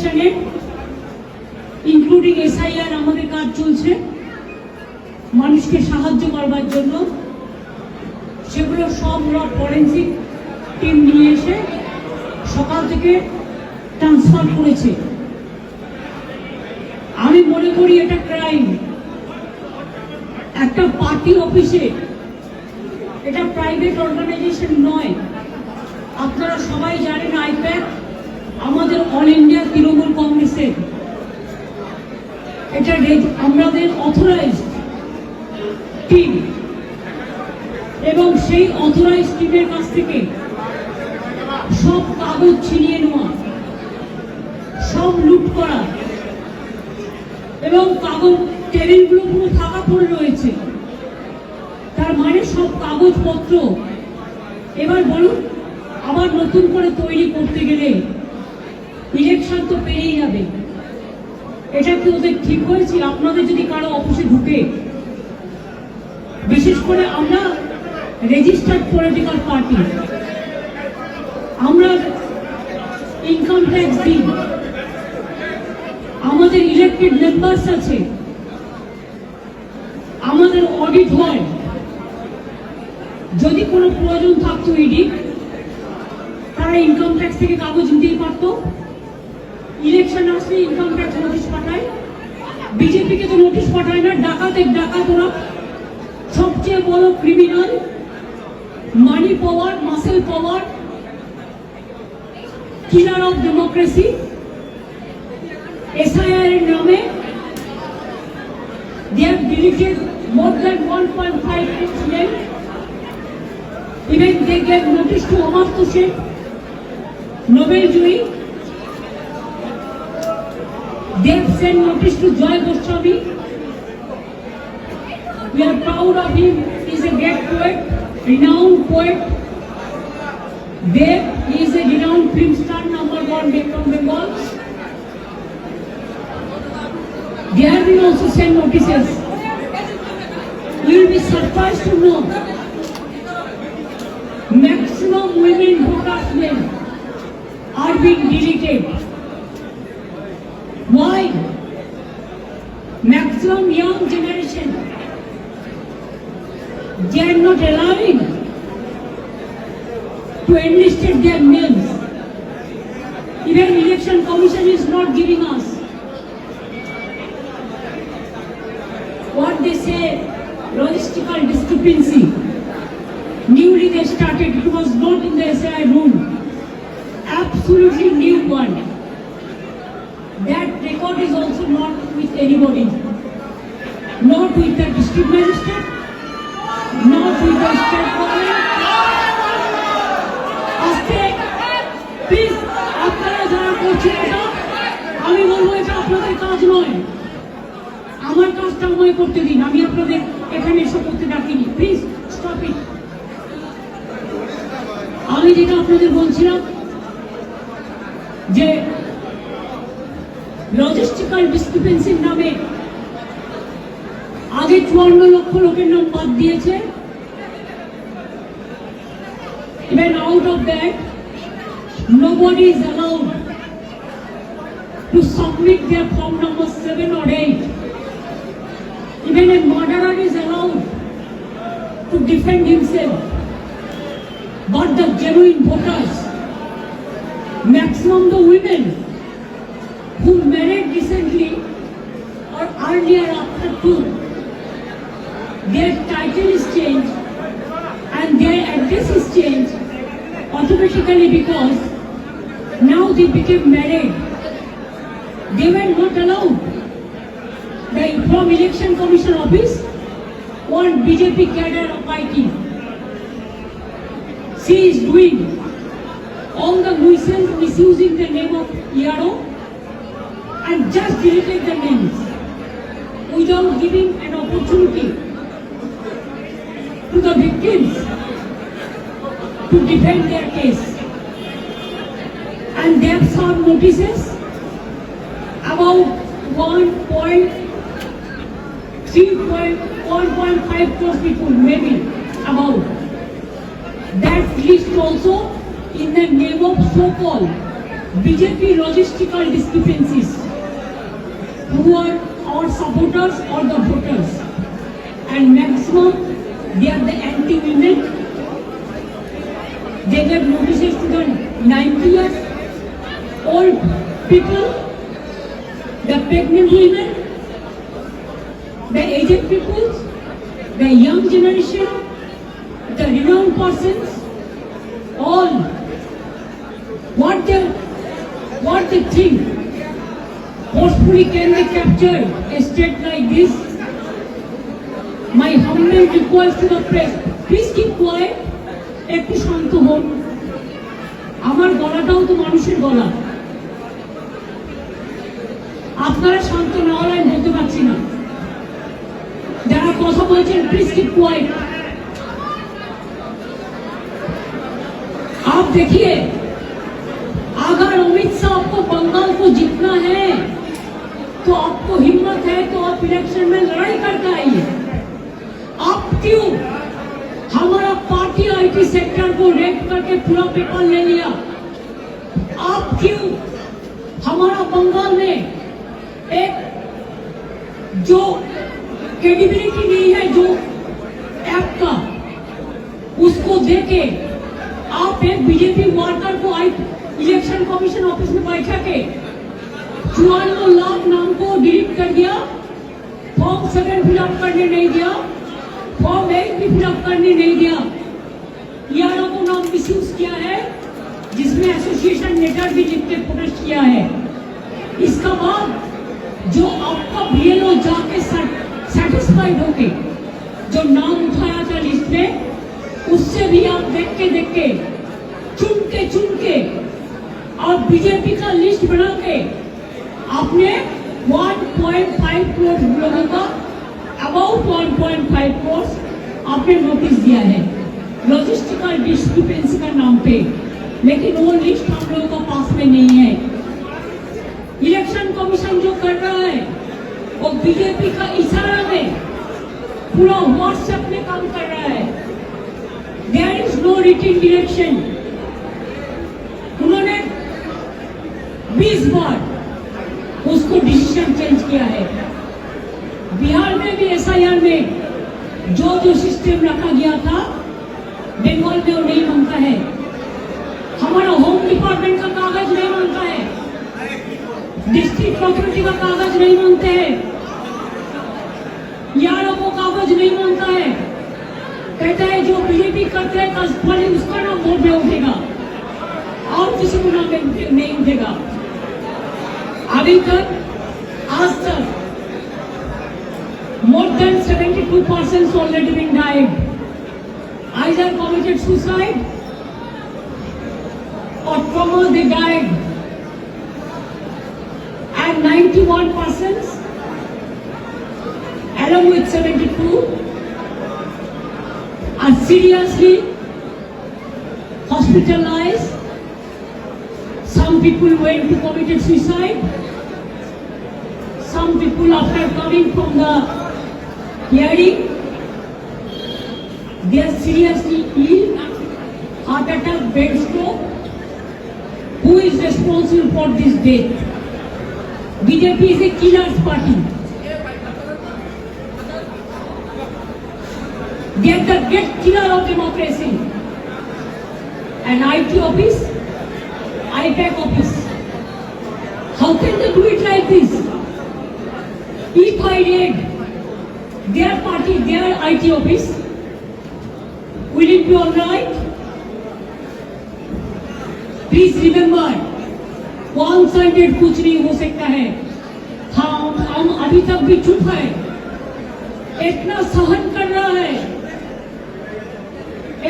ইনভেস্টিগেশনে including SIR আমাদের কাজ চলছে মানুষকে সাহায্য করবার জন্য। সেগুলো সব ফরেন্সিক টিম নিয়ে এসে সকাল থেকে ট্রান্সফার করেছে। আমি মনে করি এটা ক্রাইম। একটা পার্টি অফিসে, এটা প্রাইভেট অর্গানাইজেশন নয়। আপনারা সবাই জানেন আইপ্যাক আমাদের অল ইন্ডিয়া তৃণমূল কংগ্রেসের, এটা আমাদের অথরাইজড টিম, এবং সেই অথরাইজড টিমের কাছ থেকে সব কাগজ ছিনিয়ে নেওয়া, সব লুট করা, এবং কাগজ টেবিলগুলো পুরো ফাঁকা পড়ে রয়েছে। তার মানে সব কাগজপত্র এবার বলুন আবার নতুন করে তৈরি করতে গেলে ইলেকশন তো পেরিয়ে যাবে। এটা কি ওদের ঠিক হয়েছে? আপনাদের যদি কারো অফিসে ঢুকে, বিশেষ করে আমরা রেজিস্টার্ড পলিটিক্যাল পার্টি, আমরা ইনকাম ট্যাক্স দিই, আমাদের ইলেক্টেড মেম্বার্স আছে, আমাদের অডিট হয়। যদি কোনো প্রয়োজন থাকতো ইডি, তারা ইনকাম ট্যাক্স থেকে কাগজ নিতেই পারতো। ইলেকশন আসলে ইনকাম ট্যাক্স নোটিশ পাঠায়, বিজেপিকে তো নোটিশ পাঠায় না। ডাকাতের ডাকাত ওরা, সবচেয়ে বড় criminal, money power, muscle power, killer of democracy. SIR এর নামে they have deleted more than 1.5 million. Even they gave notice to Amartya Sen, Nobel Joi. They have sent notice to Joy Goswami. We are proud of him. He is a great poet, renowned poet. Dev, he is a renowned film star, #1 from Bengal. They have been also sent notices. You will be surprised to know maximum women voters men are being deleted. Why? Maximum young generation, they are not allowing to enlist their names. Even election commission is not giving us what they say, logistical discrepancy. Newly they started, it was not in the SI rule. Absolutely new one. That record is also not with anybody. Not with the district magistrate, not with the state government. Please, আপনারা যারা করছেন এটা, আমি বলবো এটা আপনাদের কাজ নয়। আমার কাজটা আমায় করতে দিন, আমি আপনাদের এখানে এসে করতে ডাকিনি। Please stop it. আমি যেটা আপনাদের বলছিলাম যে লজিস্টিক্যাল ডিসক্রিপেন্সির নামে আগে 54 লক্ষ লোকের নাম বাদ দিয়েছে। Even out of that, nobody is allowed to submit their form number 7 or 8. Even a murderer is allowed to defend himself. But the genuine voters, maximum the women who married recently or earlier after 2, their title is changed and their address is changed automatically because now they became married. They were not allowed. From Election Commission office, one BJP cadre of IT, she is doing all the nuisance, misusing the name of ERO and just deleted the names without giving an opportunity to the victims to defend their case. And they have served notices about 1.5 crore people, maybe about. That list also in the name of so-called BJP logistical discrepancies, who are our supporters or the voters, and maximum they are the anti-women. They gave notices to the 90 years old people, the pregnant women, the aged people, the young generation, the renowned persons, all. What they think? Forcefully can they capture a state like this? My humble request to the press, please keep quiet. একটু শান্ত হন। আমার গলাটাও তো মানুষের গলা। আপনারা শান্ত না হলে আমি বলতে পারছি না। যারা কথা বলছেন প্লিজ কিপ কোয়াইট। आप देखिए, अगर अमित शाह आपको बंगाल को जीतना है तो आपको हिम्मत है तो आप इलेक्शन में लड़ाई करके आइए। आप क्यों हमारा पार्टी आईटी सेक्टर को रेड करके पूरा पेपर ले लिया? आप क्यों हमारा बंगाल में एक जो क्रेडिबिलिटी नहीं है जो ऐप का, उसको देके आप एक बीजेपी वर्कर को इलेक्शन कमीशन ऑफिस में बैठा के 54 लाख नाम को डिलीट कर दिया, फॉर्म 7 फिलअप करने नहीं दिया, फॉर्म 8 भी फिलअप करने नहीं दिया। यारों को नाम मिसयूज किया है, जिसमें एसोसिएशन लेटर भी लिख के प्रोटेस्ट किया है। इसका बाद जो आपका बीएलओ जाके सेटिस्फाइड होके जो नाम उठाया था लिस्ट में, उससे भी आप देख के चुन के और बीजेपी का लिस्ट बना के आपने 1.5 करोड़ लोगों का अबाउट 1.5 करोड़ आपने नोटिस दिया है लॉजिस्टिकल डिस्क्रिपेंसी का नाम पे, लेकिन वो लिस्ट हम लोगों का पास में नहीं है। इलेक्शन कमीशन जो कर रहा है वो बीजेपी का इशारा में पूरा व्हाट्सएप में काम कर रहा है। There is no written direction. उन्होंने 20 बार उसको डिसीजन चेंज किया है। बिहार में भी एसआईआर में जो सिस्टम रखा गया था बंगाल में वो नहीं मानता है। हमारा होम डिपार्टमेंट का कागज नहीं मानता है, डिस्ट्रिक्ट प्रॉपर्टी का कागज नहीं मानते हैं, यारों को कागज नहीं मानता है। कहता है जो बीजेपी करते हैं पहले उसका नाम वोट में उठेगा और किसी को नाम नहीं उठेगा। अभी तक आज तक more than 72% already been died, either committed suicide or trauma they died, and 91% along with 72 are seriously hospitalized. Some people went to committed suicide. Some people after coming from the hearing, they are seriously ill, heart attack, brain stroke. Who is responsible for this death? BJP is a killer's party. They are the great killer of democracy. An IT office, IPAC office. How can they do it like this? If I read their party, their IT office, will it be all right? Please remember, one-sided कुछ नहीं हो सकता है। हम अभी तक भी चुप है, इतना सहन कर रहा है,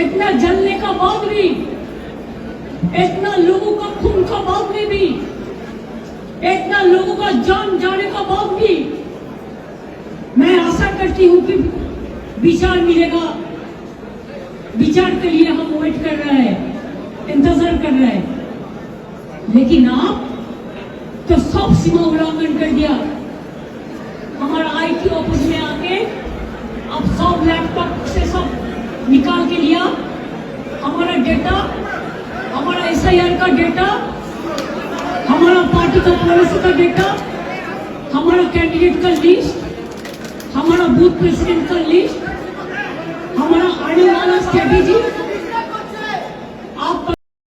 इतना जलने का बाद भी, इतना लोगों का खून का बाद में भी, इतना लोगों का जान जाने का बाद भी मैं आशा करती हूँ कि विचार मिलेगा। विचार के लिए हम वेट कर रहे हैं, इंतजार कर रहे हैं, लेकिन आप तो सब सीमा उल्लंघन कर दिया। हमारा आईटी ऑफिस में आके अब सब लैपटॉप से सब निकाल के लिया, हमारा डेटा, हमारा एसआईआर का डेटा हमारा पार्टी का पॉलिसी का डेटा, हमारा कैंडिडेट का लिस्ट, हमारा बूथ प्रेसिडेंट का लिस्ट, हमारा आने वाला स्ट्रेटेजी